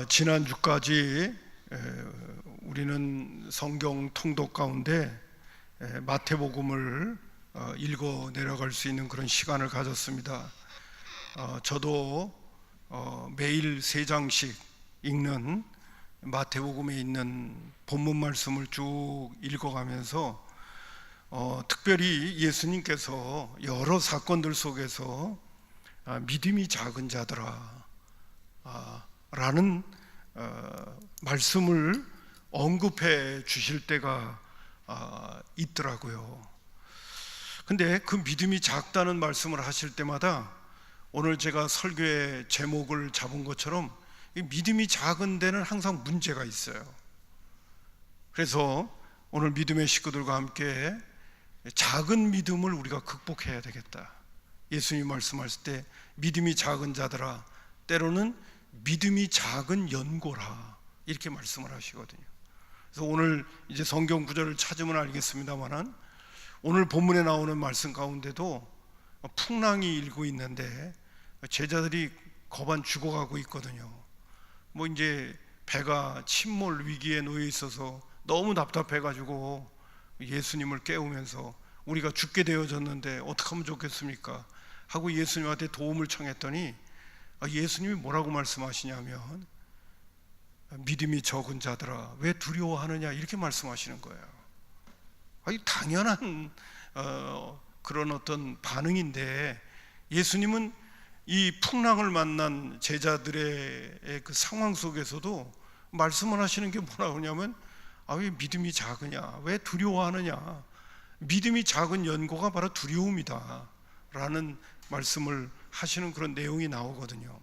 지난주까지 우리는 성경 통독 가운데 마태복음을 읽어 내려갈 수 있는 그런 시간을 가졌습니다. 저도 매일 3장씩 읽는 마태복음에 있는 본문 말씀을 쭉 읽어가면서 특별히 예수님께서 여러 사건들 속에서 믿음이 작은 자들아 라는 말씀을 언급해 주실 때가 있더라고요. 근데 그 믿음이 작다는 말씀을 하실 때마다 오늘 제가 설교의 제목을 잡은 것처럼 이 믿음이 작은 데는 항상 문제가 있어요. 그래서 오늘 믿음의 식구들과 함께 작은 믿음을 우리가 극복해야 되겠다. 예수님 말씀하실 때 믿음이 작은 자들아, 때로는 믿음이 작은 연고라, 이렇게 말씀을 하시거든요. 그래서 오늘 이제 성경 구절을 찾으면 알겠습니다만은 오늘 본문에 나오는 말씀 가운데도 풍랑이 일고 있는데 제자들이 거반 죽어가고 있거든요. 뭐 이제 배가 침몰 위기에 놓여 있어서 너무 답답해가지고 예수님을 깨우면서 우리가 죽게 되어졌는데 어떻게 하면 좋겠습니까? 하고 예수님한테 도움을 청했더니 예수님이 뭐라고 말씀하시냐면 믿음이 적은 자들아 왜 두려워하느냐, 이렇게 말씀하시는 거예요. 당연한 그런 어떤 반응인데 예수님은 이 풍랑을 만난 제자들의 그 상황 속에서도 말씀을 하시는 게 뭐라고 하냐면 왜 믿음이 작으냐, 왜 두려워하느냐, 믿음이 작은 연고가 바로 두려움이다 라는 말씀을 하시는 그런 내용이 나오거든요.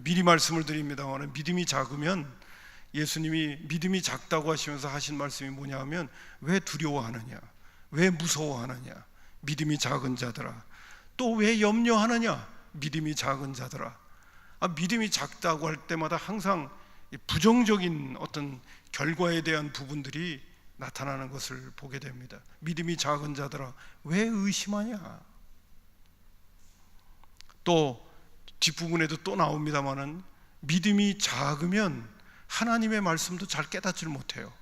미리 말씀을 드립니다만 믿음이 작으면 예수님이 믿음이 작다고 하시면서 하신 말씀이 뭐냐 하면 왜 두려워하느냐, 왜 무서워하느냐, 믿음이 작은 자들아, 또 왜 염려하느냐, 믿음이 작은 자들아. 믿음이 작다고 할 때마다 항상 부정적인 어떤 결과에 대한 부분들이 나타나는 것을 보게 됩니다. 믿음이 작은 자들아 왜 의심하냐. 또 뒷부분에도 또 나옵니다마는 믿음이 작으면 하나님의 말씀도 잘 깨닫지를 못해요.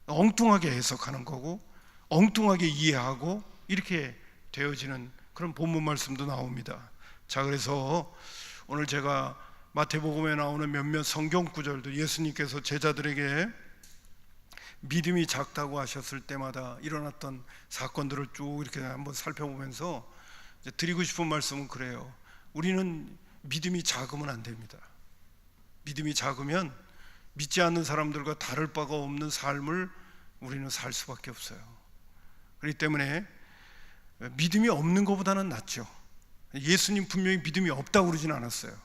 엉뚱하게 해석하는 거고 엉뚱하게 이해하고 이렇게 되어지는 그런 본문 말씀도 나옵니다. 자, 그래서 오늘 제가 마태복음에 나오는 몇몇 성경 구절도 예수님께서 제자들에게 믿음이 작다고 하셨을 때마다 일어났던 사건들을 쭉 이렇게 한번 살펴보면서 드리고 싶은 말씀은 그래요. 우리는 믿음이 작으면 안 됩니다. 믿음이 작으면 믿지 않는 사람들과 다를 바가 없는 삶을 우리는 살 수밖에 없어요. 그렇기 때문에 믿음이 없는 것보다는 낫죠. 예수님 분명히 믿음이 없다고 그러진 않았어요.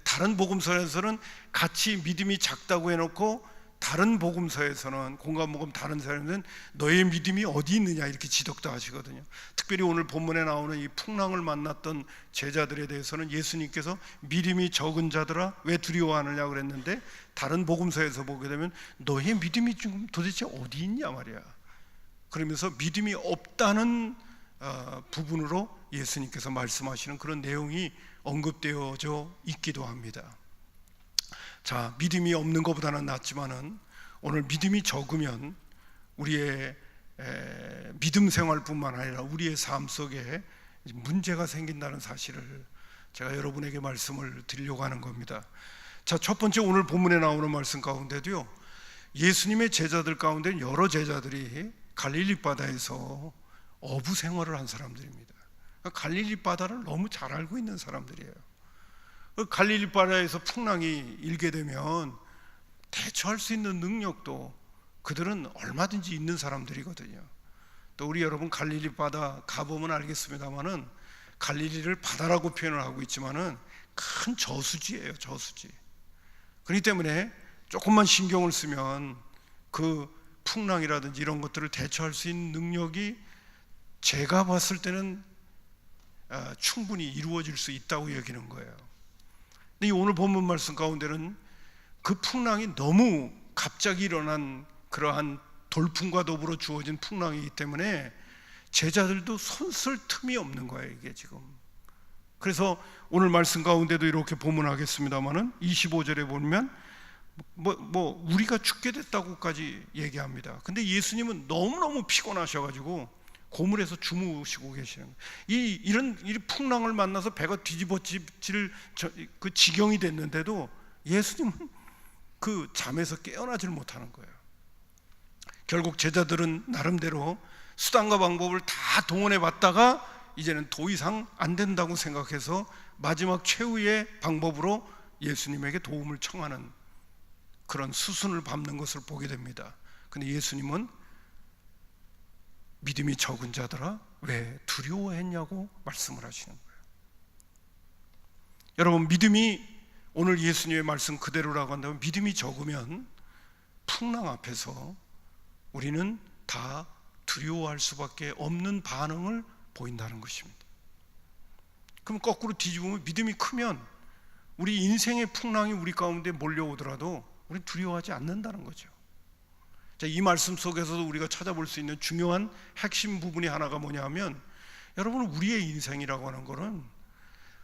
다른 복음서에서는 같이 믿음이 작다고 해놓고 다른 복음서에서는 공관복음 다른 사람들은 너의 믿음이 어디 있느냐 이렇게 지적도 하시거든요. 특별히 오늘 본문에 나오는 이 풍랑을 만났던 제자들에 대해서는 예수님께서 믿음이 적은 자들아 왜 두려워하느냐 그랬는데 다른 복음서에서 보게 되면 너의 믿음이 지금 도대체 어디 있냐 말이야. 그러면서 믿음이 없다는 부분으로 예수님께서 말씀하시는 그런 내용이 언급되어져 있기도 합니다. 자, 믿음이 없는 것보다는 낫지만은 오늘 믿음이 적으면 우리의 믿음 생활뿐만 아니라 우리의 삶 속에 문제가 생긴다는 사실을 제가 여러분에게 말씀을 드리려고 하는 겁니다. 자, 첫 번째 오늘 본문에 나오는 말씀 가운데도요, 예수님의 제자들 가운데 여러 제자들이 갈릴리 바다에서 어부 생활을 한 사람들입니다. 갈릴리 바다를 너무 잘 알고 있는 사람들이에요. 갈릴리 바다에서 풍랑이 일게 되면 대처할 수 있는 능력도 그들은 얼마든지 있는 사람들이거든요. 또 우리 여러분 갈릴리 바다 가보면 알겠습니다만은 갈릴리를 바다라고 표현을 하고 있지만은 큰 저수지예요, 저수지. 그렇기 때문에 조금만 신경을 쓰면 그 풍랑이라든지 이런 것들을 대처할 수 있는 능력이 제가 봤을 때는 충분히 이루어질 수 있다고 여기는 거예요. 근데 오늘 본문 말씀 가운데는 그 풍랑이 너무 갑자기 일어난 그러한 돌풍과 더불어 주어진 풍랑이기 때문에 제자들도 손쓸 틈이 없는 거예요. 이게 지금 그래서 오늘 말씀 가운데도 이렇게 본문하겠습니다만은 25절에 보면 우리가 죽게 됐다고까지 얘기합니다. 근데 예수님은 너무너무 피곤하셔가지고 고물에서 주무시고 계시는 거예요. 이런 풍랑을 만나서 배가 뒤집어질 그 지경이 됐는데도 예수님은 그 잠에서 깨어나질 못하는 거예요. 결국 제자들은 나름대로 수단과 방법을 다 동원해 봤다가 이제는 더 이상 안 된다고 생각해서 마지막 최후의 방법으로 예수님에게 도움을 청하는 그런 수순을 밟는 것을 보게 됩니다. 근데 예수님은 믿음이 적은 자들아 왜 두려워했냐고 말씀을 하시는 거예요. 여러분, 믿음이 오늘 예수님의 말씀 그대로라고 한다면 믿음이 적으면 풍랑 앞에서 우리는 다 두려워할 수밖에 없는 반응을 보인다는 것입니다. 그럼 거꾸로 뒤집으면 믿음이 크면 우리 인생의 풍랑이 우리 가운데 몰려오더라도 우리는 두려워하지 않는다는 거죠. 자, 이 말씀 속에서도 우리가 찾아볼 수 있는 중요한 핵심 부분이 하나가 뭐냐면, 여러분, 우리의 인생이라고 하는 거는,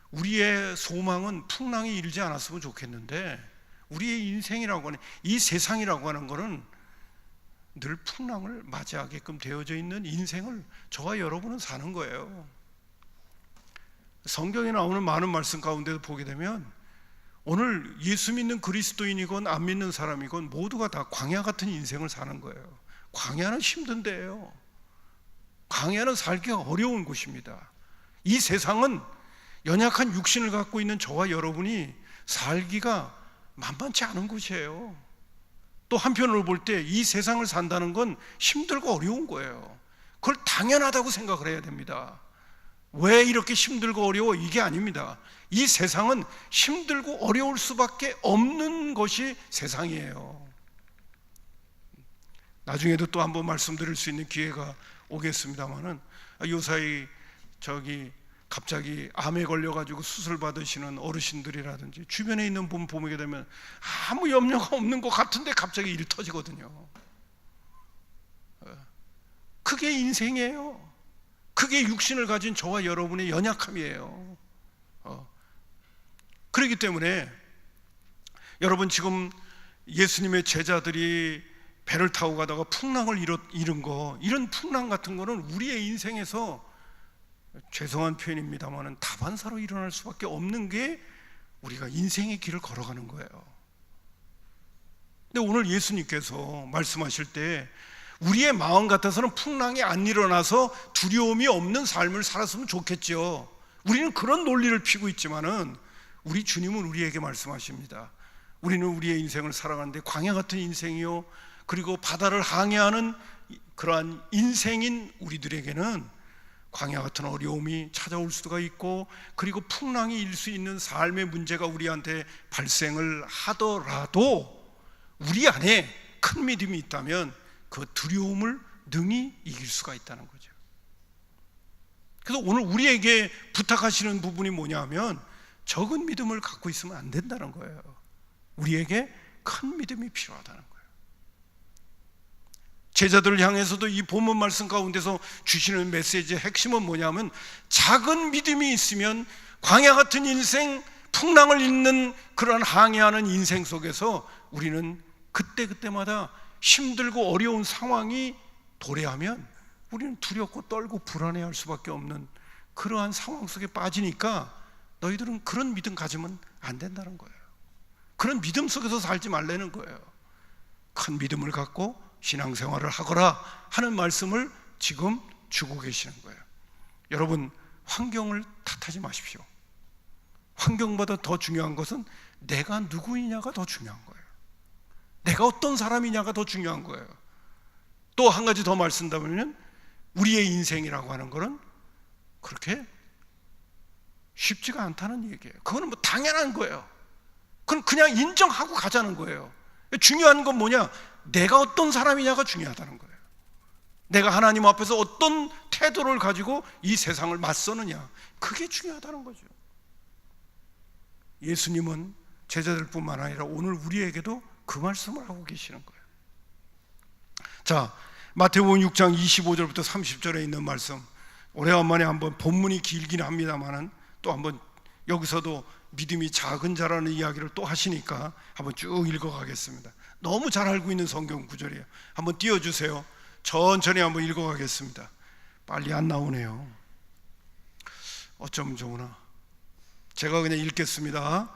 우리의 소망은 풍랑이 일지 않았으면 좋겠는데, 우리의 인생이라고 하는, 이 세상이라고 하는 거는 늘 풍랑을 맞이하게끔 되어져 있는 인생을 저와 여러분은 사는 거예요. 성경에 나오는 많은 말씀 가운데도 보게 되면 오늘 예수 믿는 그리스도인이건 안 믿는 사람이건 모두가 다 광야 같은 인생을 사는 거예요. 광야는 힘든 데예요. 광야는 살기가 어려운 곳입니다. 이 세상은 연약한 육신을 갖고 있는 저와 여러분이 살기가 만만치 않은 곳이에요. 또 한편으로 볼 때 이 세상을 산다는 건 힘들고 어려운 거예요. 그걸 당연하다고 생각을 해야 됩니다. 왜 이렇게 힘들고 어려워? 이게 아닙니다. 이 세상은 힘들고 어려울 수밖에 없는 것이 세상이에요. 나중에도 또 한번 말씀드릴 수 있는 기회가 오겠습니다만은, 요사이 갑자기 암에 걸려가지고 수술 받으시는 어르신들이라든지 주변에 있는 분 보게 되면 아무 염려가 없는 것 같은데 갑자기 일이 터지거든요. 그게 인생이에요. 그게 육신을 가진 저와 여러분의 연약함이에요. 그렇기 때문에 여러분, 지금 예수님의 제자들이 배를 타고 가다가 풍랑을 이런 풍랑 같은 거는 우리의 인생에서, 죄송한 표현입니다만, 다반사로 일어날 수밖에 없는 게 우리가 인생의 길을 걸어가는 거예요. 근데 오늘 예수님께서 말씀하실 때 우리의 마음 같아서는 풍랑이 안 일어나서 두려움이 없는 삶을 살았으면 좋겠죠. 우리는 그런 논리를 피고 있지만은 우리 주님은 우리에게 말씀하십니다. 우리는 우리의 인생을 살아가는데 광야 같은 인생이요, 그리고 바다를 항해하는 그러한 인생인 우리들에게는 광야 같은 어려움이 찾아올 수가 있고, 그리고 풍랑이 일 수 있는 삶의 문제가 우리한테 발생을 하더라도 우리 안에 큰 믿음이 있다면 그 두려움을 능히 이길 수가 있다는 거죠. 그래서 오늘 우리에게 부탁하시는 부분이 뭐냐면, 적은 믿음을 갖고 있으면 안 된다는 거예요. 우리에게 큰 믿음이 필요하다는 거예요. 제자들을 향해서도 이 본문 말씀 가운데서 주시는 메시지의 핵심은 뭐냐면, 작은 믿음이 있으면 광야 같은 인생, 풍랑을 잇는 그런 항해하는 인생 속에서 우리는 그때마다 힘들고 어려운 상황이 도래하면 우리는 두렵고 떨고 불안해할 수밖에 없는 그러한 상황 속에 빠지니까, 너희들은 그런 믿음 가지면 안 된다는 거예요. 그런 믿음 속에서 살지 말라는 거예요. 큰 믿음을 갖고 신앙생활을 하거라 하는 말씀을 지금 주고 계시는 거예요. 여러분, 환경을 탓하지 마십시오. 환경보다 더 중요한 것은 내가 누구이냐가 더 중요한 거예요. 내가 어떤 사람이냐가 더 중요한 거예요. 또 한 가지 더 말씀드리면, 우리의 인생이라고 하는 것은 그렇게 쉽지가 않다는 얘기예요. 그거는 뭐 당연한 거예요. 그건 그냥 인정하고 가자는 거예요. 중요한 건 뭐냐? 내가 어떤 사람이냐가 중요하다는 거예요. 내가 하나님 앞에서 어떤 태도를 가지고 이 세상을 맞서느냐, 그게 중요하다는 거죠. 예수님은 제자들뿐만 아니라 오늘 우리에게도 그 말씀을 하고 계시는 거예요. 자, 마태복음 6장 25절부터 30절에 있는 말씀, 오래간만에 한번 본문이 길긴 합니다만은 또 한번 여기서도 믿음이 작은 자라는 이야기를 또 하시니까 한번 쭉 읽어가겠습니다. 너무 잘 알고 있는 성경 구절이에요. 한번 띄워주세요. 천천히 한번 읽어가겠습니다. 빨리 안 나오네요. 어쩌면 좋으나. 제가 그냥 읽겠습니다.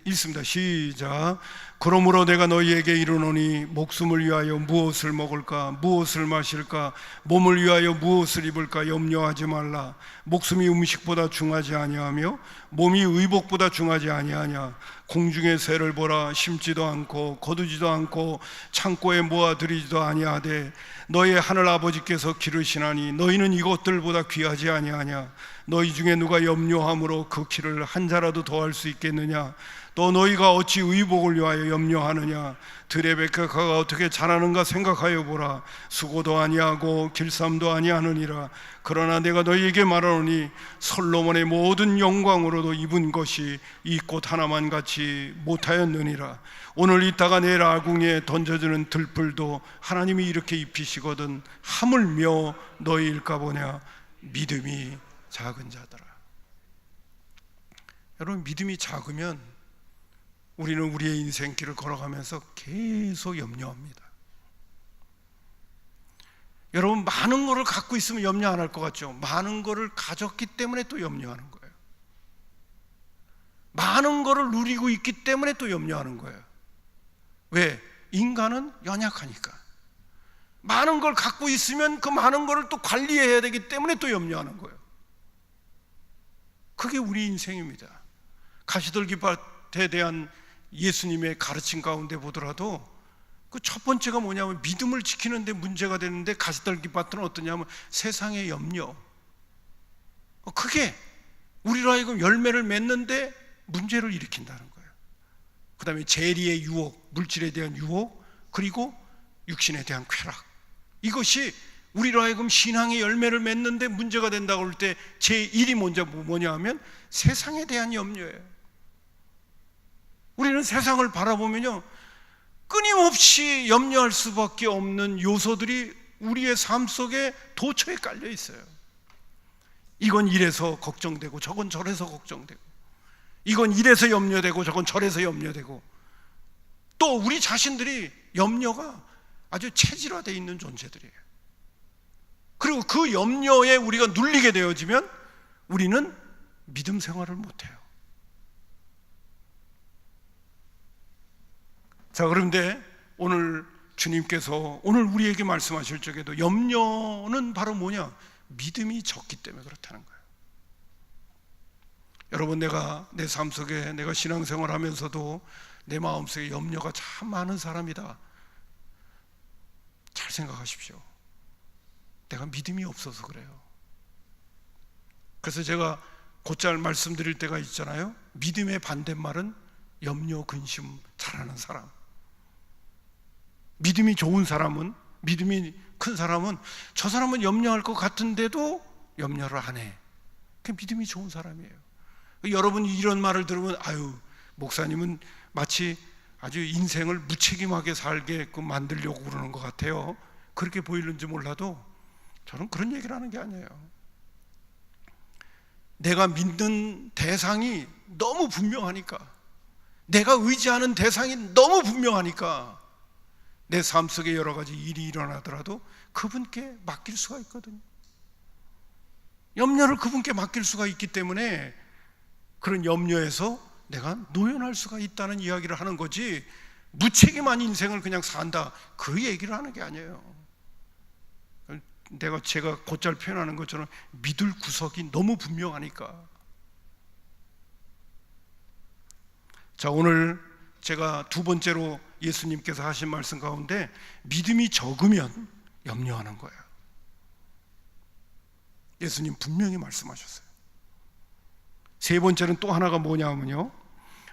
읽습니다. 시작. 그러므로 내가 너희에게 이르노니 목숨을 위하여 무엇을 먹을까 무엇을 마실까 몸을 위하여 무엇을 입을까 염려하지 말라. 목숨이 음식보다 중하지 아니하며 몸이 의복보다 중하지 아니하냐. 공중의 새를 보라. 심지도 않고 거두지도 않고 창고에 모아들이지도 아니하되 너희 하늘 아버지께서 기르시나니 너희는 이것들보다 귀하지 아니하냐. 너희 중에 누가 염려함으로 그 키를 한 자라도 더할 수 있겠느냐. 또 너희가 어찌 의복을 위하여 염려하느냐. 들의 백합화가 어떻게 자라는가 생각하여 보라. 수고도 아니하고 길쌈도 아니하느니라. 그러나 내가 너희에게 말하노니 솔로몬의 모든 영광으로도 입은 것이 이 꽃 하나만 같이 못하였느니라. 오늘 있다가 내일 아궁이에 던져지는 들풀도 하나님이 이렇게 입히시거든 하물며 너희일까 보냐. 믿음이 작은 자들아. 여러분, 믿음이 작으면 우리는 우리의 인생길을 걸어가면서 계속 염려합니다. 여러분, 많은 거를 갖고 있으면 염려 안 할 것 같죠? 많은 거를 가졌기 때문에 또 염려하는 거예요. 많은 거를 누리고 있기 때문에 또 염려하는 거예요. 왜? 인간은 연약하니까. 많은 걸 갖고 있으면 그 많은 거를 또 관리해야 되기 때문에 또 염려하는 거예요. 그게 우리 인생입니다. 가시떨기밭에 대한 예수님의 가르침 가운데 보더라도 그 첫 번째가 뭐냐면 믿음을 지키는데 문제가 되는데 가시떨기밭은 어떠냐면 세상의 염려. 그게 우리로 하여금 열매를 맺는데 문제를 일으킨다는 거예요. 그 다음에 재리의 유혹, 물질에 대한 유혹, 그리고 육신에 대한 쾌락. 이것이 우리로 하여금 신앙의 열매를 맺는데 문제가 된다고 할 때 제1이 뭐냐 하면 세상에 대한 염려예요. 우리는 세상을 바라보면요, 끊임없이 염려할 수밖에 없는 요소들이 우리의 삶 속에 도처에 깔려 있어요. 이건 이래서 걱정되고 저건 저래서 걱정되고, 이건 이래서 염려되고 저건 저래서 염려되고, 또 우리 자신들이 염려가 아주 체질화되어 있는 존재들이에요. 그리고 그 염려에 우리가 눌리게 되어지면 우리는 믿음 생활을 못해요. 자, 그런데 오늘 주님께서 오늘 우리에게 말씀하실 적에도 염려는 바로 뭐냐? 믿음이 적기 때문에 그렇다는 거예요. 여러분, 내가 내 삶 속에 내가 신앙생활 하면서도 내 마음속에 염려가 참 많은 사람이다. 잘 생각하십시오. 내가 믿음이 없어서 그래요. 그래서 제가 곧잘 말씀드릴 때가 있잖아요. 믿음의 반대말은 염려, 근심 잘하는 사람. 믿음이 좋은 사람은, 믿음이 큰 사람은 저 사람은 염려할 것 같은데도 염려를 안 해. 그게 믿음이 좋은 사람이에요. 여러분이 이런 말을 들으면 아유, 목사님은 마치 아주 인생을 무책임하게 살게끔 만들려고 그러는 것 같아요. 그렇게 보이는지 몰라도 저는 그런 얘기를 하는 게 아니에요. 내가 믿는 대상이 너무 분명하니까, 내가 의지하는 대상이 너무 분명하니까 내 삶 속에 여러 가지 일이 일어나더라도 그분께 맡길 수가 있거든요. 염려를 그분께 맡길 수가 있기 때문에 그런 염려에서 내가 노연할 수가 있다는 이야기를 하는 거지, 무책임한 인생을 그냥 산다, 그 얘기를 하는 게 아니에요. 제가 곧잘 표현하는 것처럼 믿을 구석이 너무 분명하니까. 자, 오늘 제가 두 번째로 예수님께서 하신 말씀 가운데 믿음이 적으면 염려하는 거예요. 예수님 분명히 말씀하셨어요. 세 번째는 또 하나가 뭐냐면요,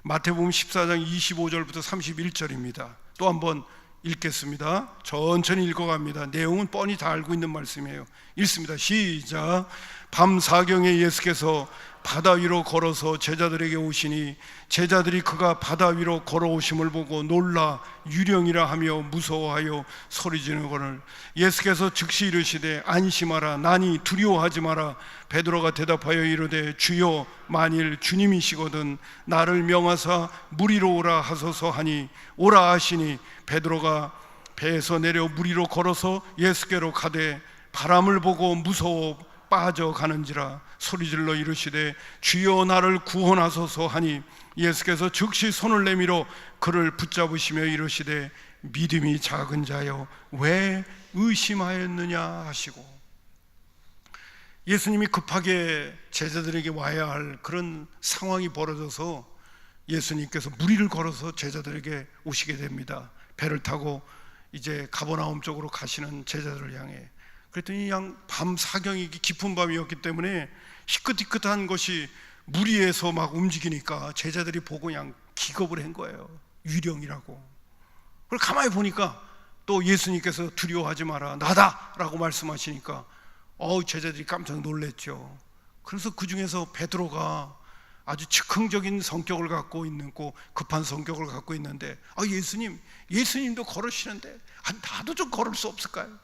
마태복음 14장 25절부터 31절입니다. 또 한번 읽겠습니다. 천천히 읽어갑니다. 내용은 뻔히 다 알고 있는 말씀이에요. 읽습니다. 시작. 밤 사경에 예수께서 바다 위로 걸어서 제자들에게 오시니 제자들이 그가 바다 위로 걸어오심을 보고 놀라 유령이라 하며 무서워하여 소리지르거늘 예수께서 즉시 이르시되 안심하라 나니 두려워하지 마라. 베드로가 대답하여 이르되 주여 만일 주님이시거든 나를 명하사 물 위로 오라 하소서 하니 오라 하시니 베드로가 배에서 내려 물 위로 걸어서 예수께로 가되 바람을 보고 무서워 빠져가는지라 소리질러 이르시되 주여 나를 구원하소서 하니 예수께서 즉시 손을 내밀어 그를 붙잡으시며 이르시되 믿음이 작은 자여 왜 의심하였느냐 하시고, 예수님이 급하게 제자들에게 와야 할 그런 상황이 벌어져서 예수님께서 물 위를 걸어서 제자들에게 오시게 됩니다. 배를 타고 이제 가버나움 쪽으로 가시는 제자들을 향해. 그랬더니 그냥 밤 사경이 깊은 밤이었기 때문에 희끗희끗한 것이 물 위에서 막 움직이니까 제자들이 보고 그냥 기겁을 한 거예요. 유령이라고. 그걸 가만히 보니까 또 예수님께서 두려워하지 마라 나다 라고 말씀하시니까 제자들이 깜짝 놀랐죠. 그래서 그 중에서 베드로가 아주 즉흥적인 성격을 갖고 있고 급한 성격을 갖고 있는데 예수님도 걸으시는데 나도 좀 걸을 수 없을까요?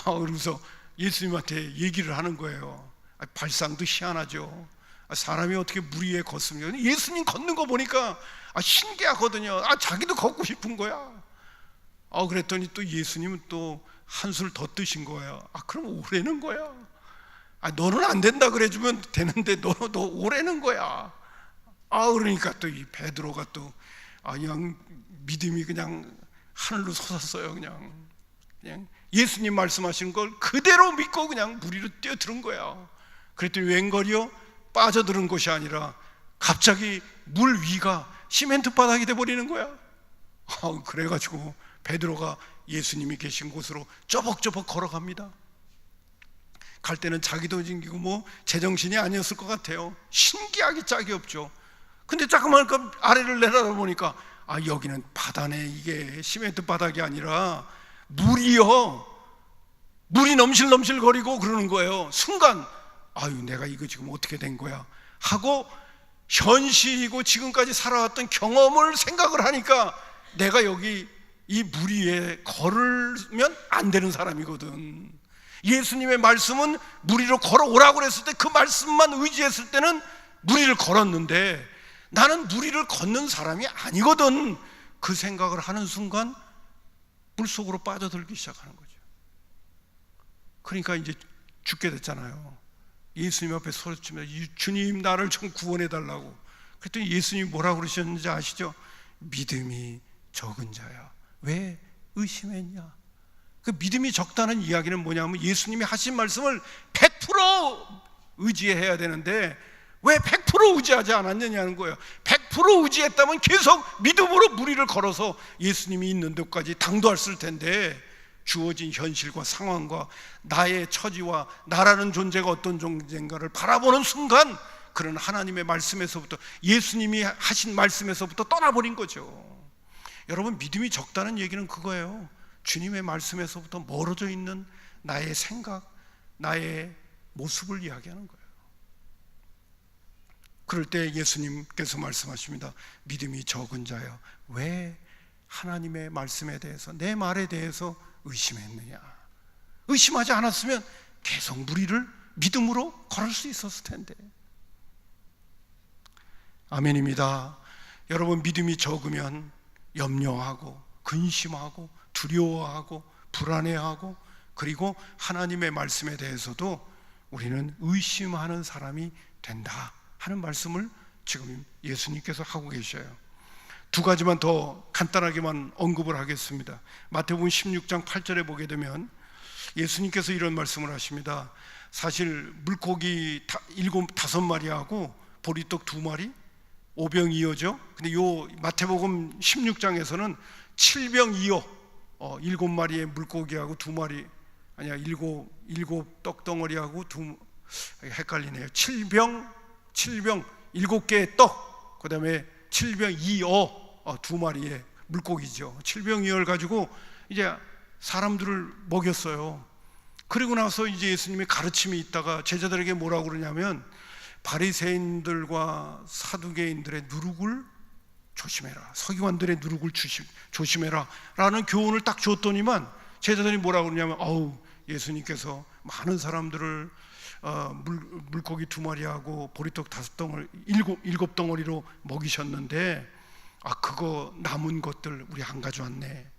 그러면서 예수님한테 얘기를 하는 거예요. 발상도 희한하죠. 사람이 어떻게 물 위에 걷습니까? 예수님 걷는 거 보니까 신기하거든요. 자기도 걷고 싶은 거야. 그랬더니 또 예수님은 또 한술 더 뜨신 거예요. 그럼 오래는 거야. 너는 안 된다 그래주면 되는데 너도 오래는 거야. 그러니까 또 이 베드로가 또 그냥 믿음이 그냥 하늘로 솟았어요. 그냥 예수님 말씀하시는 걸 그대로 믿고 그냥 물 위로 뛰어드는 거야. 그랬더니 웬걸요? 빠져드는 것이 아니라 갑자기 물 위가 시멘트 바닥이 돼버리는 거야. 그래가지고 베드로가 예수님이 계신 곳으로 쪼벅쪼벅 걸어갑니다. 갈 때는 자기도 징기고 제정신이 아니었을 것 같아요. 신기하게 짝이 없죠. 근데 자꾸만 그 아래를 내려다보니까 여기는 바다네. 이게 시멘트 바닥이 아니라 물이 넘실넘실 거리고 그러는 거예요. 순간 내가 이거 지금 어떻게 된 거야 하고 현실이고 지금까지 살아왔던 경험을 생각을 하니까 내가 여기 이 물 위에 걸으면 안 되는 사람이거든. 예수님의 말씀은 물 위로 걸어오라고 그랬을 때 그 말씀만 의지했을 때는 물 위를 걸었는데 나는 물 위를 걷는 사람이 아니거든. 그 생각을 하는 순간 물속으로 빠져들기 시작하는 거죠. 그러니까 이제 죽게 됐잖아요. 예수님 앞에 소리치며 주님 나를 좀 구원해 달라고. 그랬더니 예수님이 뭐라고 그러셨는지 아시죠? 믿음이 적은 자야 왜 의심했냐. 그 믿음이 적다는 이야기는 뭐냐면 예수님이 하신 말씀을 100% 의지해야 되는데 왜 100% 의지하지 않았느냐는 거예요. 100% 의지했다면 계속 믿음으로 물 위를 걸어서 예수님이 있는 데까지 당도했을 텐데 주어진 현실과 상황과 나의 처지와 나라는 존재가 어떤 존재인가를 바라보는 순간 그런 하나님의 말씀에서부터 예수님이 하신 말씀에서부터 떠나버린 거죠. 여러분, 믿음이 적다는 얘기는 그거예요. 주님의 말씀에서부터 멀어져 있는 나의 생각, 나의 모습을 이야기하는 거예요. 그럴 때 예수님께서 말씀하십니다. 믿음이 적은 자여 왜 하나님의 말씀에 대해서 내 말에 대해서 의심했느냐. 의심하지 않았으면 계속 물 위를 믿음으로 걸을 수 있었을 텐데. 아멘입니다. 여러분, 믿음이 적으면 염려하고 근심하고 두려워하고 불안해하고 그리고 하나님의 말씀에 대해서도 우리는 의심하는 사람이 된다 하는 말씀을 지금 예수님께서 하고 계셔요. 두 가지만 더 간단하게만 언급을 하겠습니다. 마태복음 16장 8절에 보게 되면 예수님께서 이런 말씀을 하십니다. 사실 물고기 5마리하고 보리떡 2마리, 오병 2어죠. 근데 요 마태복음 16장에서는 7병 2어 7마리의 물고기하고 2마리 아니야 7 떡덩어리하고 헷갈리네요. 7병 7개의 떡, 그 다음에 7병 2어 2마리의 물고기죠. 7병 2어를 가지고 이제 사람들을 먹였어요. 그리고 나서 이제 예수님의 가르침이 있다가 제자들에게 뭐라고 그러냐면 바리새인들과 사두개인들의 누룩을 조심해라, 서기관들의 누룩을 조심해라 라는 교훈을 딱 줬더니만 제자들이 뭐라고 그러냐면, 예수님께서 많은 사람들을 물고기 2마리하고 보리떡 5덩어리, 7덩어리로 먹이셨는데 그거 남은 것들 우리 안 가져왔네.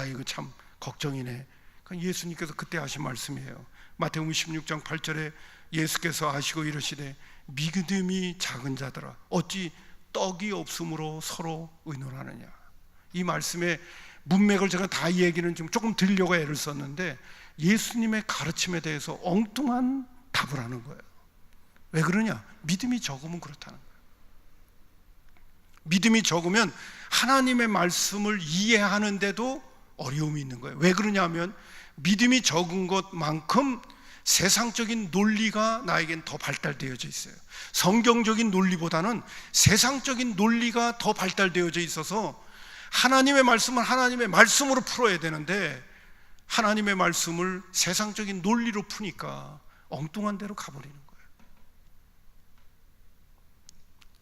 이거 참 걱정이네. 그러니까 예수님께서 그때 하신 말씀이에요. 마태복음 16장 8절에 예수께서 하시고 이르시되 믿음이 작은 자들아 어찌 떡이 없으므로 서로 의논하느냐. 이 말씀의 문맥을 제가 다 이 얘기는 좀 조금 드리려고 애를 썼는데 예수님의 가르침에 대해서 엉뚱한 답을 하는 거예요. 왜 그러냐? 믿음이 적으면 그렇다는 거예요. 믿음이 적으면 하나님의 말씀을 이해하는데도 어려움이 있는 거예요. 왜 그러냐면 믿음이 적은 것만큼 세상적인 논리가 나에겐 더 발달되어져 있어요. 성경적인 논리보다는 세상적인 논리가 더 발달되어져 있어서 하나님의 말씀을 하나님의 말씀으로 풀어야 되는데 하나님의 말씀을 세상적인 논리로 푸니까 엉뚱한 데로 가버리는 거예요.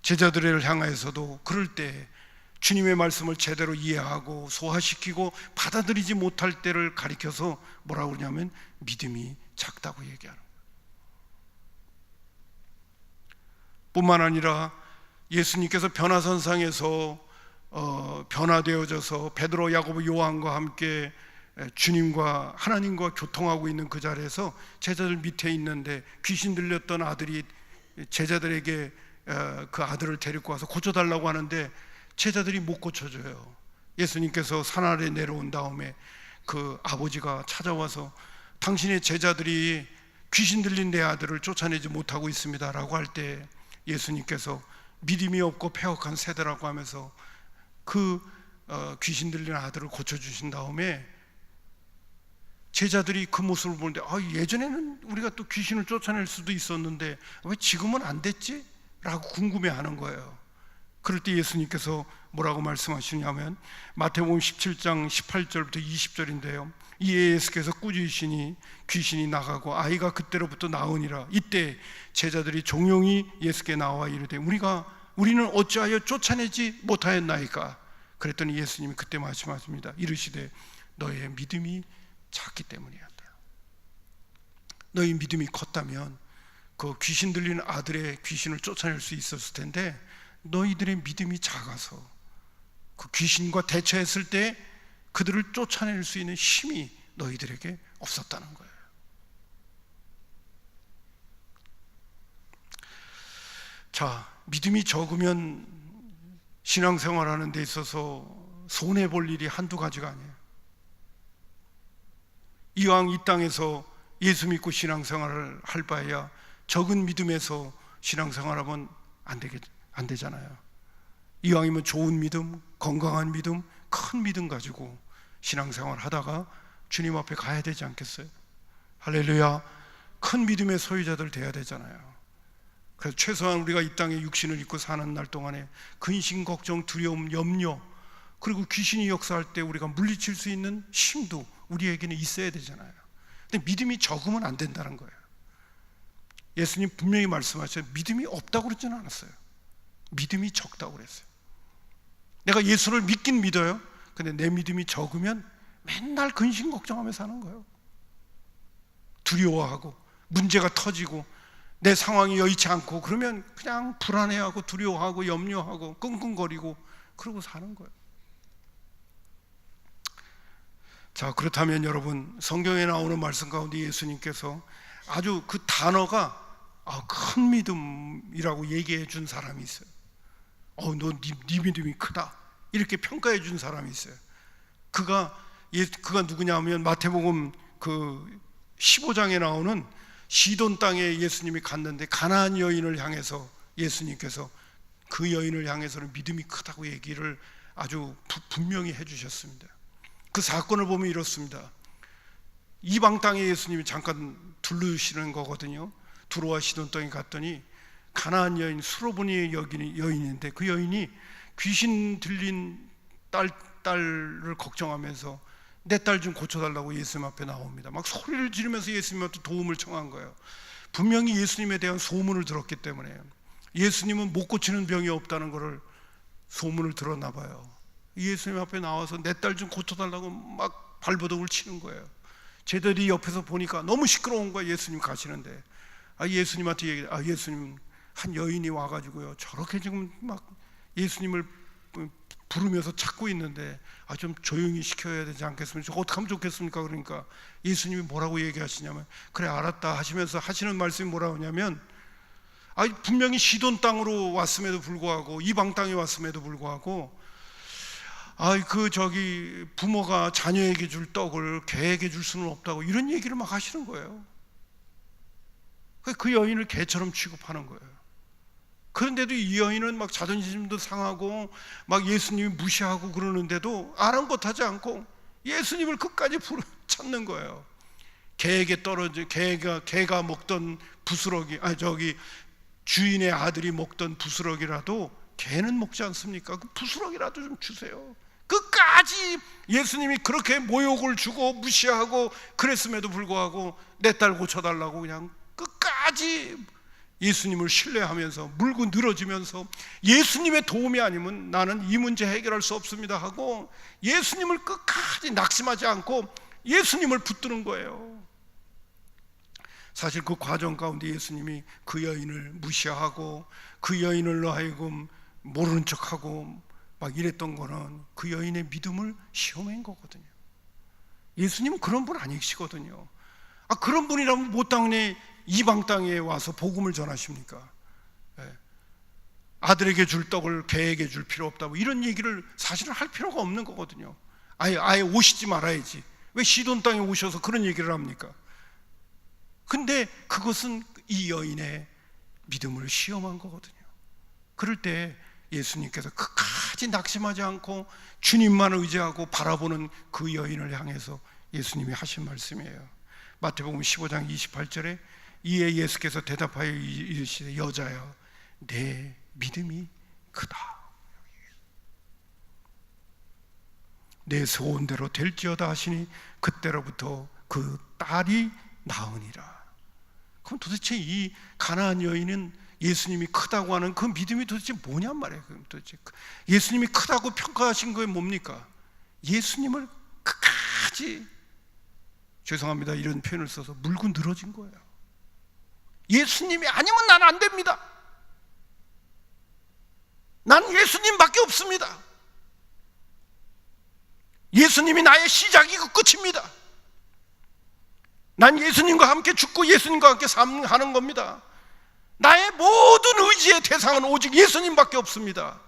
제자들을 향해서도 그럴 때 주님의 말씀을 제대로 이해하고 소화시키고 받아들이지 못할 때를 가리켜서 뭐라고 그러냐면 믿음이 작다고 얘기하는 거예요. 뿐만 아니라 예수님께서 변화선상에서 변화되어져서 베드로, 야고보, 요한과 함께 주님과 하나님과 교통하고 있는 그 자리에서 제자들 밑에 있는데 귀신 들렸던 아들이 제자들에게 그 아들을 데리고 와서 고쳐달라고 하는데 제자들이 못 고쳐줘요. 예수님께서 산 아래 내려온 다음에 그 아버지가 찾아와서 당신의 제자들이 귀신 들린 내 아들을 쫓아내지 못하고 있습니다 라고 할 때 예수님께서 믿음이 없고 패역한 세대라고 하면서 그 귀신 들린 아들을 고쳐주신 다음에 제자들이 그 모습을 보는데 예전에는 우리가 또 귀신을 쫓아낼 수도 있었는데 왜 지금은 안 됐지? 라고 궁금해하는 거예요. 그럴 때 예수님께서 뭐라고 말씀하시냐면 마태복음 17장 18절부터 20절인데요 이에 예수께서 꾸짖으시니 귀신이 나가고 아이가 그때로부터 나으니라. 이때 제자들이 종용이 예수께 나와 이르되 우리는 어찌하여 쫓아내지 못하였나이까. 그랬더니 예수님이 그때 말씀하십니다. 이르시되 너의 믿음이 작기 때문이었다. 너희 믿음이 컸다면 그 귀신 들리는 아들의 귀신을 쫓아낼 수 있었을 텐데 너희들의 믿음이 작아서 그 귀신과 대처했을 때 그들을 쫓아낼 수 있는 힘이 너희들에게 없었다는 거예요. 자, 믿음이 적으면 신앙생활하는 데 있어서 손해볼 일이 한두 가지가 아니에요. 이왕 이 땅에서 예수 믿고 신앙생활을 할 바에야 적은 믿음에서 신앙생활하면 안 되잖아요. 이왕이면 좋은 믿음, 건강한 믿음, 큰 믿음 가지고 신앙생활 하다가 주님 앞에 가야 되지 않겠어요? 할렐루야. 큰 믿음의 소유자들 돼야 되잖아요. 그래서 최소한 우리가 이 땅에 육신을 입고 사는 날 동안에 근심, 걱정, 두려움, 염려 그리고 귀신이 역사할 때 우리가 물리칠 수 있는 힘도 우리에게는 있어야 되잖아요. 근데 믿음이 적으면 안 된다는 거예요. 예수님 분명히 말씀하셨어요. 믿음이 없다고 그러지는 않았어요. 믿음이 적다고 그랬어요. 내가 예수를 믿긴 믿어요. 근데 내 믿음이 적으면 맨날 근심 걱정하며 사는 거예요. 두려워하고 문제가 터지고 내 상황이 여의치 않고 그러면 그냥 불안해하고 두려워하고 염려하고 끙끙거리고 그러고 사는 거예요. 자, 그렇다면 여러분 성경에 나오는 말씀 가운데 예수님께서 아주 그 단어가 큰 믿음이라고 얘기해 준 사람이 있어요. 너 네 믿음이 크다 이렇게 평가해 준 사람이 있어요. 그가 누구냐 하면 마태복음 그 15장에 나오는 시돈 땅에 예수님이 갔는데 가나안 여인을 향해서 예수님께서 그 여인을 향해서는 믿음이 크다고 얘기를 아주 분명히 해주셨습니다. 그 사건을 보면 이렇습니다. 이방 땅에 예수님이 잠깐 둘르시는 거거든요. 두로와 시돈 땅에 갔더니 가나안 여인 수로보니의 여인인데 그 여인이 귀신 들린 딸을 걱정하면서 내 딸 좀 고쳐달라고 예수님 앞에 나옵니다. 막 소리를 지르면서 예수님 앞에 도움을 청한 거예요. 분명히 예수님에 대한 소문을 들었기 때문에, 예수님은 못 고치는 병이 없다는 것을 소문을 들었나 봐요. 예수님 앞에 나와서 내 딸 좀 고쳐달라고 막 발버둥을 치는 거예요. 제자들이 옆에서 보니까 너무 시끄러운 거야. 예수님 가시는데 예수님한테 얘기해. 예수님, 한 여인이 와가지고요 저렇게 지금 막 예수님을 부르면서 찾고 있는데 좀 조용히 시켜야 되지 않겠습니까? 어떻게 하면 좋겠습니까? 그러니까 예수님이 뭐라고 얘기하시냐면, 그래 알았다 하시면서 하시는 말씀이 뭐라고 하냐면, 분명히 시돈 땅으로 왔음에도 불구하고, 이방 땅에 왔음에도 불구하고, 부모가 자녀에게 줄 떡을 개에게 줄 수는 없다고, 이런 얘기를 막 하시는 거예요. 그 여인을 개처럼 취급하는 거예요. 그런데도 이 여인은 막 자존심도 상하고 막 예수님이 무시하고 그러는데도 아랑곳하지 않고 예수님을 끝까지 찾는 거예요. 개가 먹던 부스러기, 주인의 아들이 먹던 부스러기라도 개는 먹지 않습니까? 그 부스러기라도 좀 주세요. 끝까지 예수님이 그렇게 모욕을 주고 무시하고 그랬음에도 불구하고 내 딸 고쳐달라고 그냥 끝까지 예수님을 신뢰하면서 물고 늘어지면서, 예수님의 도움이 아니면 나는 이 문제 해결할 수 없습니다 하고 예수님을 끝까지 낙심하지 않고 예수님을 붙드는 거예요. 사실 그 과정 가운데 예수님이 그 여인을 무시하고 그 여인을 하여금 모르는 척하고 막 이랬던 거는 그 여인의 믿음을 시험한 거거든요. 예수님은 그런 분 아니시거든요. 그런 분이라면 뭐 땅에, 이방 땅에 와서 복음을 전하십니까? 아들에게 줄 떡을 개에게 줄 필요 없다고 이런 얘기를 사실은 할 필요가 없는 거거든요. 아예 오시지 말아야지. 왜 시돈 땅에 오셔서 그런 얘기를 합니까? 근데 그것은 이 여인의 믿음을 시험한 거거든요. 그럴 때 예수님께서 끝까지 낙심하지 않고 주님만 의지하고 바라보는 그 여인을 향해서 예수님이 하신 말씀이에요. 마태복음 15장 28절에 이에 예수께서 대답하여 이르시되 여자여 내 믿음이 크다. 내 소원대로 될지어다 하시니 그때로부터 그 딸이 나으니라. 그럼 도대체 이 가나안 여인은 예수님이 크다고 하는 그 믿음이 도대체 뭐냔 말이에요. 그럼 도대체 예수님이 크다고 평가하신 게 뭡니까? 예수님을 끝까지, 죄송합니다 이런 표현을 써서, 물고 늘어진 거예요. 예수님이 아니면 난 안 됩니다. 난 예수님밖에 없습니다. 예수님이 나의 시작이고 끝입니다. 난 예수님과 함께 죽고 예수님과 함께 삶하는 겁니다. 나의 모든 의지의 대상은 오직 예수님밖에 없습니다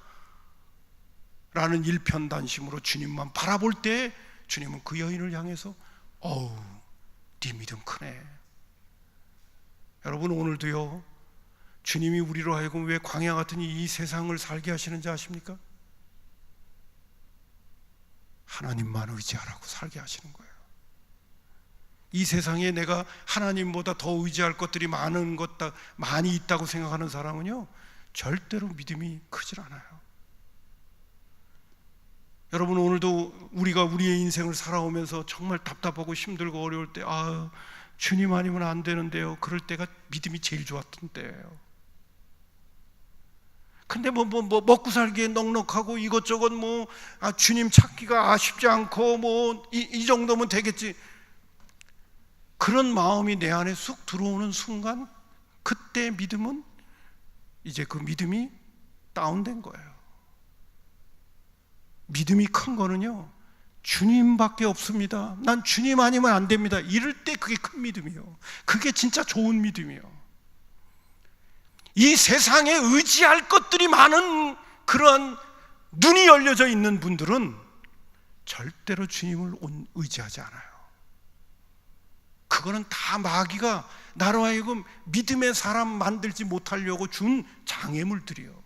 라는 일편단심으로 주님만 바라볼 때 주님은 그 여인을 향해서 어우 네 믿음 크네. 여러분 오늘도요 주님이 우리로 하여금 왜 광야 같은 이 세상을 살게 하시는지 아십니까? 하나님만 의지하라고 살게 하시는 거예요. 이 세상에 내가 하나님보다 더 의지할 것들이 많이 있다고 생각하는 사람은요 절대로 믿음이 크질 않아요. 여러분 오늘도 우리가 우리의 인생을 살아오면서 정말 답답하고 힘들고 어려울 때 주님 아니면 안 되는데요, 그럴 때가 믿음이 제일 좋았던 때예요. 근데 먹고 살기에 넉넉하고 이것저것 주님 찾기가 쉽지 않고 이 정도면 되겠지, 그런 마음이 내 안에 쑥 들어오는 순간 그때 믿음은 이제 그 믿음이 다운된 거예요. 믿음이 큰 거는요 주님밖에 없습니다, 난 주님 아니면 안 됩니다, 이럴 때 그게 큰 믿음이에요. 그게 진짜 좋은 믿음이에요. 이 세상에 의지할 것들이 많은 그러한 눈이 열려져 있는 분들은 절대로 주님을 의지하지 않아요. 그거는 다 마귀가 나로 하여금 믿음의 사람 만들지 못하려고 준 장애물들이에요.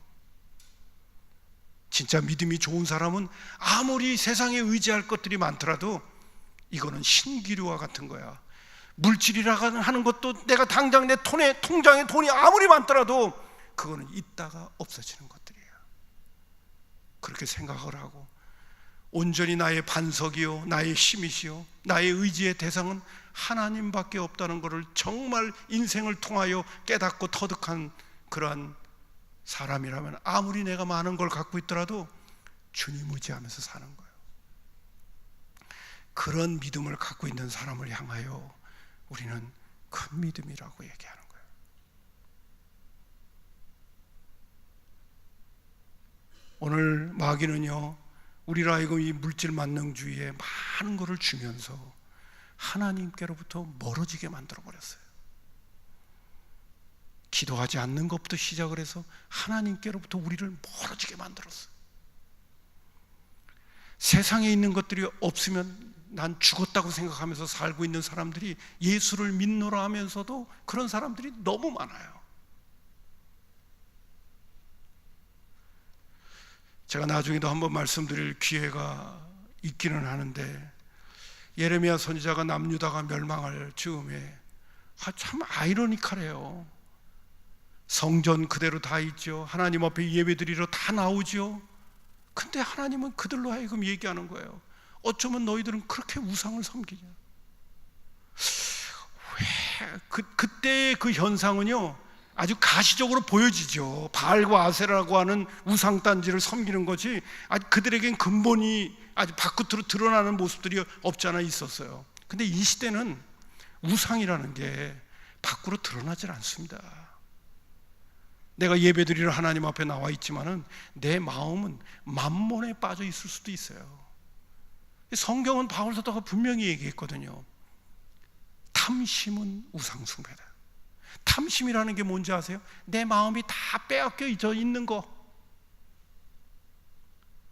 진짜 믿음이 좋은 사람은 아무리 세상에 의지할 것들이 많더라도 이거는 신기루와 같은 거야. 물질이라고 하는 것도 내가 당장 내 통장에 돈이 아무리 많더라도 그거는 있다가 없어지는 것들이에요. 그렇게 생각을 하고 온전히 나의 반석이요 나의 힘이시요 나의 의지의 대상은 하나님밖에 없다는 것을 정말 인생을 통하여 깨닫고 터득한 그러한 사람이라면 아무리 내가 많은 걸 갖고 있더라도 주님 의지하면서 사는 거예요. 그런 믿음을 갖고 있는 사람을 향하여 우리는 큰 믿음이라고 얘기하는 거예요. 오늘 마귀는요, 우리로 하여금 이 물질 만능주의에 많은 것을 주면서 하나님께로부터 멀어지게 만들어 버렸어요. 기도하지 않는 것부터 시작을 해서 하나님께로부터 우리를 멀어지게 만들었어요. 세상에 있는 것들이 없으면 난 죽었다고 생각하면서 살고 있는 사람들이 예수를 믿노라 하면서도 그런 사람들이 너무 많아요. 제가 나중에도 한번 말씀드릴 기회가 있기는 하는데, 예레미야 선지자가 남유다가 멸망할 즈음에 참 아이러니컬해요. 성전 그대로 다 있죠. 하나님 앞에 예배드리러 다 나오죠. 근데 하나님은 그들로 하여금 얘기하는 거예요. 어쩌면 너희들은 그렇게 우상을 섬기냐. 왜 그때의 그 현상은요 아주 가시적으로 보여지죠. 바알과 아세라라고 하는 우상단지를 섬기는 것이 아주 그들에겐 근본이 아주 밖으로 드러나는 모습들이 없지 않아 있었어요. 근데 이 시대는 우상이라는 게 밖으로 드러나질 않습니다. 내가 예배드리러 하나님 앞에 나와 있지만은 내 마음은 만몬에 빠져 있을 수도 있어요. 성경은 바울 사도가 분명히 얘기했거든요. 탐심은 우상숭배다. 탐심이라는 게 뭔지 아세요? 내 마음이 다 빼앗겨 있는 거.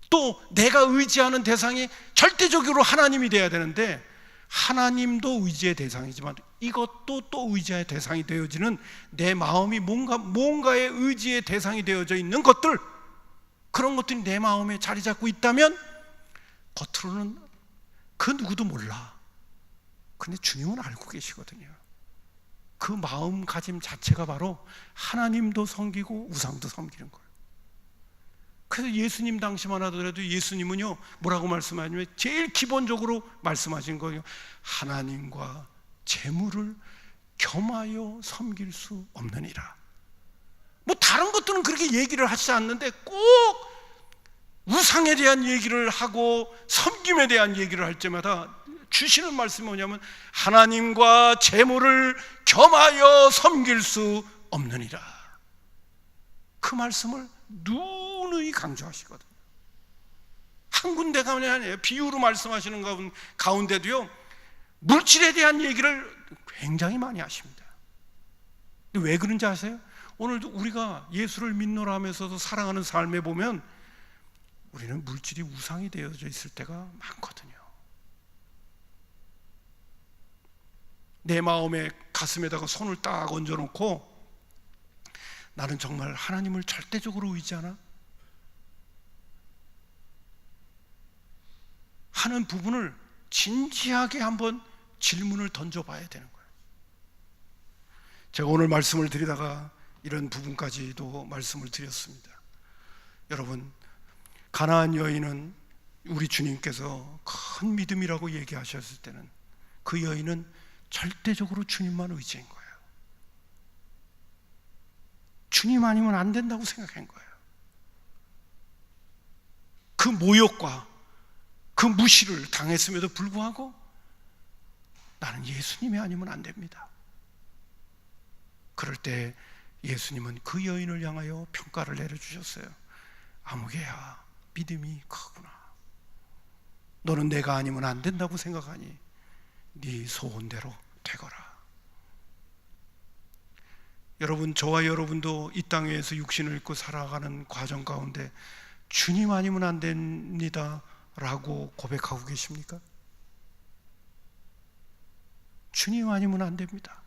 또 내가 의지하는 대상이 절대적으로 하나님이 돼야 되는데, 하나님도 의지의 대상이지만 이것도 또 의지의 대상이 되어지는, 내 마음이 뭔가의 의지의 대상이 되어져 있는 것들, 그런 것들이 내 마음에 자리 잡고 있다면 겉으로는 그 누구도 몰라. 근데 주님은 알고 계시거든요. 그 마음가짐 자체가 바로 하나님도 섬기고 우상도 섬기는 거예요. 그래서 예수님 당시만 하더라도 예수님은요 뭐라고 말씀하냐면 제일 기본적으로 말씀하신 거예요. 하나님과 재물을 겸하여 섬길 수 없느니라. 뭐 다른 것들은 그렇게 얘기를 하시지 않는데 꼭 우상에 대한 얘기를 하고 섬김에 대한 얘기를 할 때마다 주시는 말씀이 뭐냐면 하나님과 재물을 겸하여 섬길 수 없느니라. 그 말씀을 누누이 강조하시거든요. 한 군데가 아니에요. 비유로 말씀하시는 가운데도요 물질에 대한 얘기를 굉장히 많이 하십니다. 근데 왜 그런지 아세요? 오늘도 우리가 예수를 믿노라 하면서도 살아가는 삶에 보면 우리는 물질이 우상이 되어져 있을 때가 많거든요. 내 마음에 가슴에다가 손을 딱 얹어놓고 나는 정말 하나님을 절대적으로 의지하나? 하는 부분을 진지하게 한번 질문을 던져봐야 되는 거예요. 제가 오늘 말씀을 드리다가 이런 부분까지도 말씀을 드렸습니다. 여러분, 가나안 여인은 우리 주님께서 큰 믿음이라고 얘기하셨을 때는 그 여인은 절대적으로 주님만 의지한 거예요. 주님 아니면 안 된다고 생각한 거예요. 그 모욕과 그 무시를 당했음에도 불구하고 나는 예수님이 아니면 안 됩니다. 그럴 때 예수님은 그 여인을 향하여 평가를 내려주셨어요. 아무개야, 믿음이 크구나. 너는 내가 아니면 안 된다고 생각하니 네 소원대로 되거라. 여러분, 저와 여러분도 이 땅 위에서 육신을 입고 살아가는 과정 가운데 주님 아니면 안 됩니다 라고 고백하고 계십니까? 주님 아니면 안 됩니다.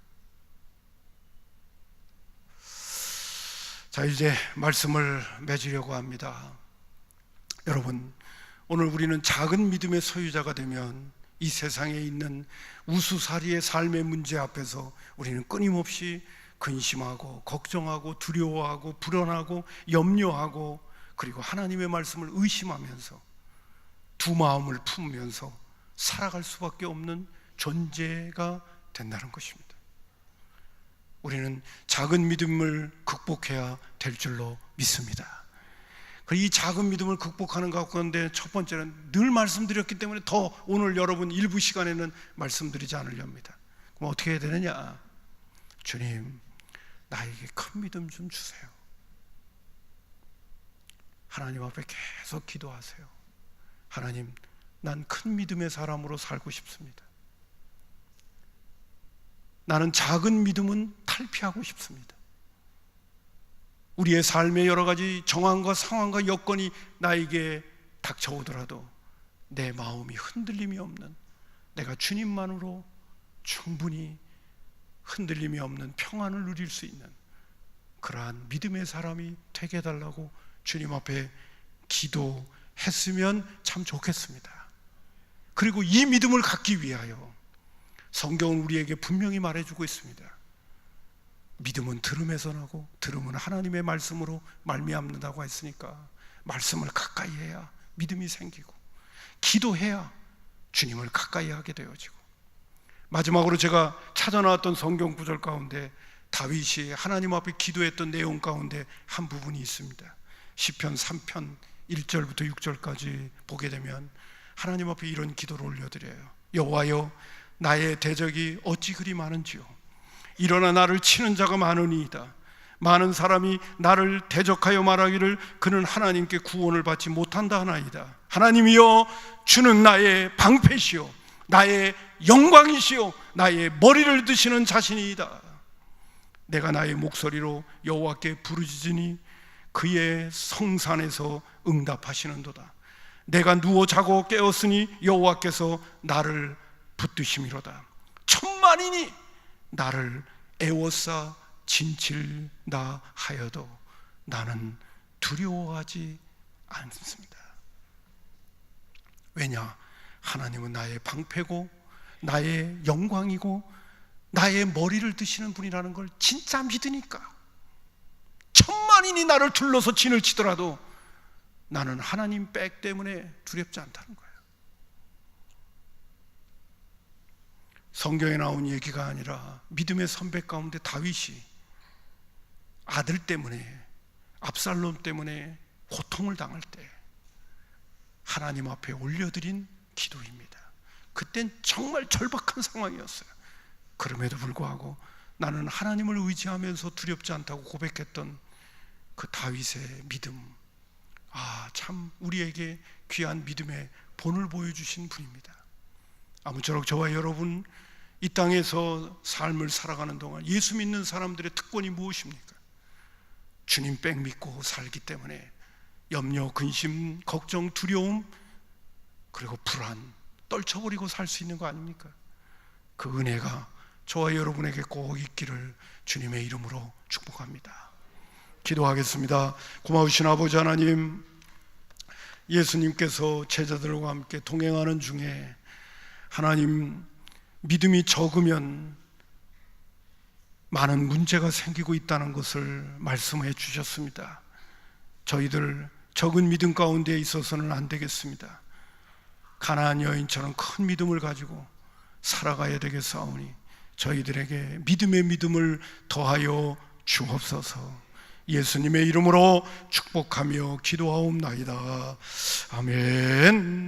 자, 이제 말씀을 맺으려고 합니다. 여러분, 오늘 우리는 작은 믿음의 소유자가 되면 이 세상에 있는 우수사리의 삶의 문제 앞에서 우리는 끊임없이 근심하고 걱정하고 두려워하고 불안하고 염려하고 그리고 하나님의 말씀을 의심하면서 두 마음을 품으면서 살아갈 수밖에 없는 존재가 된다는 것입니다. 우리는 작은 믿음을 극복해야 될 줄로 믿습니다. 이 작은 믿음을 극복하는 가운데 첫 번째는 늘 말씀드렸기 때문에 더 오늘 여러분 일부 시간에는 말씀드리지 않으려 합니다. 그럼 어떻게 해야 되느냐? 주님, 나에게 큰 믿음 좀 주세요. 하나님 앞에 계속 기도하세요. 하나님, 난 큰 믿음의 사람으로 살고 싶습니다. 나는 작은 믿음은 탈피하고 싶습니다. 우리의 삶의 여러 가지 정황과 상황과 여건이 나에게 닥쳐오더라도 내 마음이 흔들림이 없는, 내가 주님만으로 충분히 흔들림이 없는 평안을 누릴 수 있는 그러한 믿음의 사람이 되게 해달라고 주님 앞에 기도했으면 참 좋겠습니다. 그리고 이 믿음을 갖기 위하여 성경은 우리에게 분명히 말해주고 있습니다. 믿음은 들음에서 나고 들음은 하나님의 말씀으로 말미암는다고 했으니까 말씀을 가까이 해야 믿음이 생기고 기도해야 주님을 가까이 하게 되어지고, 마지막으로 제가 찾아나왔던 성경 구절 가운데 다윗이 하나님 앞에 기도했던 내용 가운데 한 부분이 있습니다. 시편 3편 1절부터 6절까지 보게 되면 하나님 앞에 이런 기도를 올려드려요. 여호와여, 나의 대적이 어찌 그리 많은지요. 일어나 나를 치는 자가 많으니이다. 많은 사람이 나를 대적하여 말하기를 그는 하나님께 구원을 받지 못한다 하나이다. 하나님이여, 주는 나의 방패시오 나의 영광이시오 나의 머리를 드시는 자신이이다. 내가 나의 목소리로 여호와께 부르짖으니 그의 성산에서 응답하시는도다. 내가 누워 자고 깨었으니 여호와께서 나를 붙드심이로다. 천만인이 나를 애워싸 진칠다 하여도 나는 두려워하지 않습니다. 왜냐? 하나님은 나의 방패고 나의 영광이고 나의 머리를 드시는 분이라는 걸 진짜 믿으니까 천만인이 나를 둘러서 진을 치더라도 나는 하나님 백 때문에 두렵지 않다는 거예요. 성경에 나온 얘기가 아니라 믿음의 선배 가운데 다윗이 아들 때문에, 압살롬 때문에 고통을 당할 때 하나님 앞에 올려드린 기도입니다. 그땐 정말 절박한 상황이었어요. 그럼에도 불구하고 나는 하나님을 의지하면서 두렵지 않다고 고백했던 그 다윗의 믿음, 참 우리에게 귀한 믿음의 본을 보여주신 분입니다. 아무쪼록 저와 여러분 이 땅에서 삶을 살아가는 동안 예수 믿는 사람들의 특권이 무엇입니까? 주님 백 믿고 살기 때문에 염려, 근심, 걱정, 두려움, 그리고 불안 떨쳐버리고 살 수 있는 거 아닙니까? 그 은혜가 저와 여러분에게 꼭 있기를 주님의 이름으로 축복합니다. 기도하겠습니다. 고마우신 아버지 하나님, 예수님께서 제자들과 함께 동행하는 중에 하나님, 믿음이 적으면 많은 문제가 생기고 있다는 것을 말씀해 주셨습니다. 저희들 적은 믿음 가운데 있어서는 안 되겠습니다. 가나안 여인처럼 큰 믿음을 가지고 살아가야 되겠사오니 저희들에게 믿음의 믿음을 더하여 주옵소서. 예수님의 이름으로 축복하며 기도하옵나이다. 아멘.